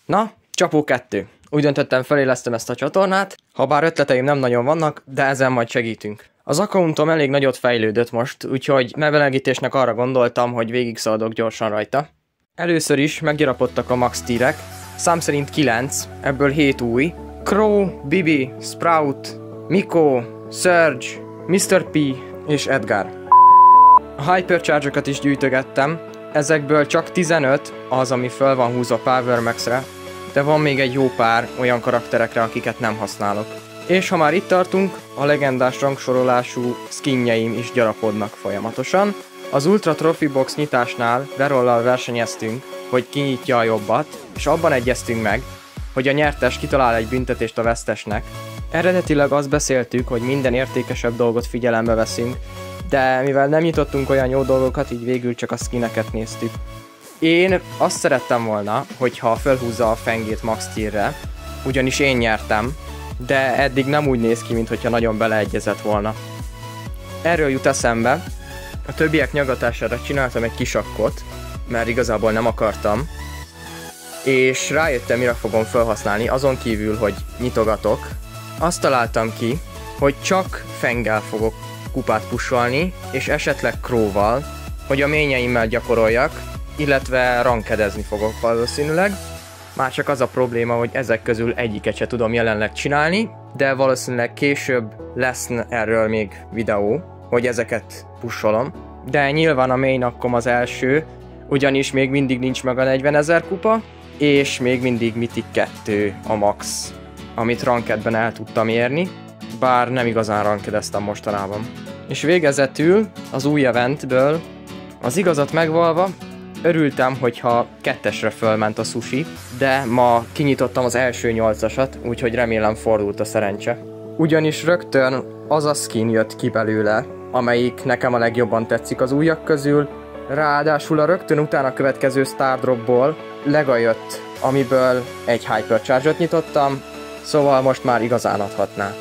Na, csapó 2. Úgy döntöttem, felélesztem ezt a csatornát, ha bár ötleteim nem nagyon vannak, de ezen majd segítünk. Az accountom elég nagyot fejlődött most, úgyhogy megbelegítésnek arra gondoltam, hogy végigszaladok gyorsan rajta. Először is meggyarapodtak a max tírek, szám szerint 9, ebből 7 új. Crow, Bibi, Sprout, Miko, Surge, Mr. P és Edgar. A Hypercharge-okat is gyűjtögettem, ezekből csak 15 az, ami föl van húzva Power Max-re, de van még egy jó pár olyan karakterekre, akiket nem használok. És ha már itt tartunk, a legendás rangsorolású skinjeim is gyarapodnak folyamatosan. Az Ultra Trophy Box nyitásnál Verollal versenyeztünk, hogy kinyitja a jobbat, és abban egyeztünk meg, hogy a nyertes kitalál egy büntetést a vesztesnek. Eredetileg azt beszéltük, hogy minden értékesebb dolgot figyelembe veszünk, de mivel nem nyitottunk olyan jó dolgokat, így végül csak a skineket néztük. Én azt szerettem volna, hogyha felhúzza a fengét max tierre, ugyanis én nyertem, de eddig nem úgy néz ki, mintha nagyon beleegyezett volna. Erről jut eszembe, a többiek nyagatására csináltam egy kisakkot, mert igazából nem akartam, és rájöttem, mire fogom felhasználni, azon kívül, hogy nyitogatok. Azt találtam ki, hogy csak fenggel fogok kupát pusolni, és esetleg Crowval, hogy a ményeimmel gyakoroljak, illetve rankedezni fogok valószínűleg. Már csak az a probléma, hogy ezek közül egyiket se tudom jelenleg csinálni, de valószínűleg később lesz erről még videó, hogy ezeket pusolom. De nyilván a main akkom az első, ugyanis még mindig nincs meg a 40 000 kupa, és még mindig Mythic 2 a max, amit rankedben el tudtam érni, bár nem igazán rankedeztem mostanában. És végezetül az új eventből, az igazat megvalva, örültem, hogyha 2-esre fölment a sushi, de ma kinyitottam az első 8-asat, úgyhogy remélem fordult a szerencse. Ugyanis rögtön az a skin jött ki belőle, amelyik nekem a legjobban tetszik az újak közül, ráadásul a rögtön utána következő Stardropból Lega jött, amiből egy Hypercharge-ot nyitottam, szóval most már igazán adhatná.